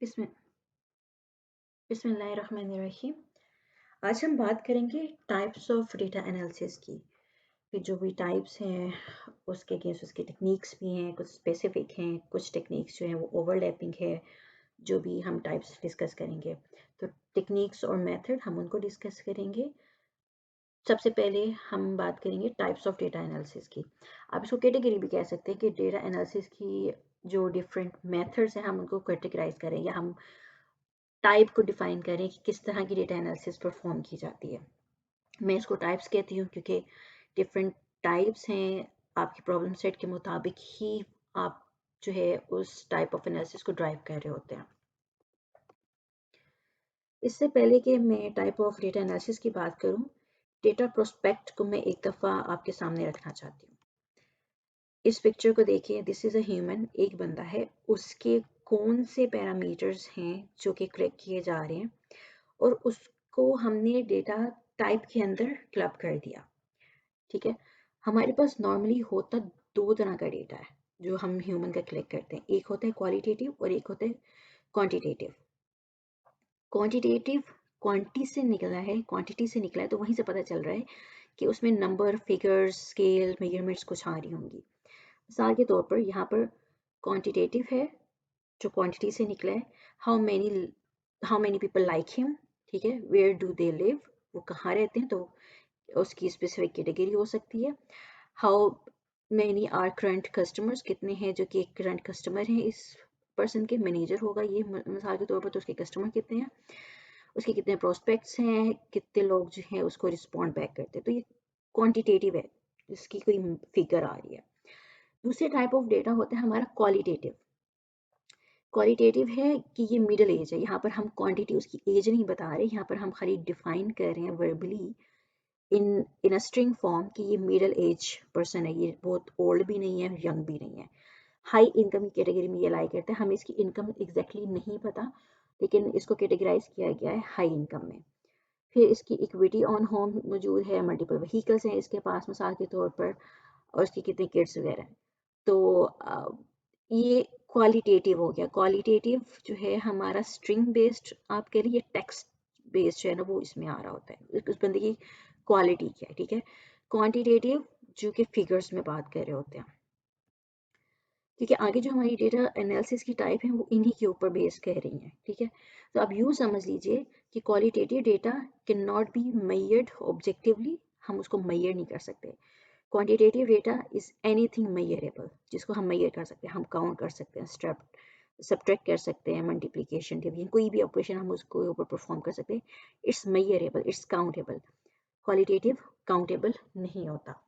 बिस्मिल बिस्मिल्लाहिर्रहमानिर्रहीम। आज हम बात करेंगे टाइप्स ऑफ डेटा एनालिसिस की कि जो भी टाइप्स हैं उसके अगेंस्ट उसके टेक्निक्स भी हैं, कुछ स्पेसिफिक हैं, कुछ टेक्निक्स जो हैं वो ओवरलैपिंग है। जो भी हम टाइप्स डिस्कस करेंगे तो टेक्निक्स और मेथड हम उनको डिस्कस करेंगे। सबसे पहले हम बात करेंगे टाइप्स ऑफ डेटा एनालिसिस की। आप इसको कैटेगरी भी कह सकते हैं कि डेटा एनालिसिस की जो डिफरेंट मेथड्स हैं हम उनको कैटेगराइज करें या हम टाइप को डिफाइन करें कि किस तरह की डेटा एनालिसिस परफॉर्म की जाती है। मैं इसको टाइप्स कहती हूँ क्योंकि डिफरेंट टाइप्स हैं, आपकी प्रॉब्लम सेट के मुताबिक ही आप जो है उस टाइप ऑफ एनालिसिस को ड्राइव कर रहे होते हैं। इससे पहले कि मैं टाइप ऑफ डेटा एनालिसिस की बात करूँ, डेटा प्रोस्पेक्ट को मैं एक दफ़ा आपके सामने रखना चाहती हूँ। इस पिक्चर को देखिए, दिस इज़ अ ह्यूमन, एक बंदा है, उसके कौन से पैरामीटर्स हैं जो कि कलेक्ट किए जा रहे हैं और उसको हमने डेटा टाइप के अंदर क्लब कर दिया। ठीक है, हमारे पास नॉर्मली होता दो तरह का डेटा है जो हम ह्यूमन का कलेक्ट करते हैं। एक होता है क्वालिटेटिव और एक होता है क्वांटिटेटिव। क्वांटिटेटिव क्वांटिटी से निकला है, क्वांटिटी से निकला है, तो वहीं से पता चल रहा है कि उसमें नंबर, फिगर्स, स्केल, मेजरमेंट्स कुछ आ रही होंगी। मिसाल के तौर पर यहाँ पर क्वांटिटेटिव है जो क्वांटिटी से निकला है। How many people like him, ठीक है, वेयर डू दे लिव, वो कहाँ रहते हैं, तो उसकी स्पेसिफिक कैटेगरी हो सकती है। How many are current customers, कितने हैं जो कि करंट कस्टमर हैं, इस पर्सन के मैनेजर होगा ये मिसाल के तौर पर, तो उसके कस्टमर कितने हैं, उसके कितने प्रोस्पेक्ट्स हैं, कितने लोग जो हैं उसको रिस्पॉन्ड बैक करते हैं, तो ये क्वांटिटेटिव है, इसकी कोई फिगर आ रही है। दूसरे टाइप ऑफ डेटा होता है हमारा क्वालिटेटिव। क्वालिटेटिव है कि ये मिडिल एज है, यहाँ पर हम क्वांटिटी उसकी एज नहीं बता रहे, यहाँ पर हम खाली डिफाइन कर रहे हैं verbally in a string form कि ये मिडिल एज पर्सन है, ये बहुत ओल्ड भी नहीं है, यंग भी नहीं है। हाई इनकम की कैटेगरी में ये लाई करते हैं, हमें इसकी इनकम एग्जैक्टली नहीं पता, लेकिन इसको कैटेगराइज किया गया है हाई इनकम में। फिर इसकी इक्विटी ऑन होम मौजूद है, मल्टीपल व्हीकल्स हैं इसके पास मिसाल के तौर पर, और इसकी कितने किड्स वगैरह हैं। तो ये क्वालिटेटिव हो गया। क्वालिटेटिव जो है हमारा स्ट्रिंग बेस्ड, आप कह लीजिए टेक्स्ट बेस्ड है ना, वो इसमें आ रहा होता है, उस बंदे की क्वालिटी क्या है, ठीक है। क्वांटिटेटिव जो कि फिगर्स में बात कर रहे होते हैं, क्योंकि आगे जो हमारी डेटा एनालिसिस की टाइप है वो इन्हीं के ऊपर बेस कह रही हैं, ठीक है। तो आप यूँ समझ लीजिए कि qualitative data can not be measured objectively, हम उसको मेजर नहीं कर सकते। Quantitative data is anything measurable, जिसको हम मेजर कर सकते हैं, हम काउंट कर सकते हैं, सब्ट्रैक्ट कर सकते हैं, मल्टीप्लिकेशन डिवीजन, कोई भी ऑपरेशन हम उसको ऊपर परफॉर्म कर सकते हैं। It's measurable, it's countable. Qualitative countable नहीं होता।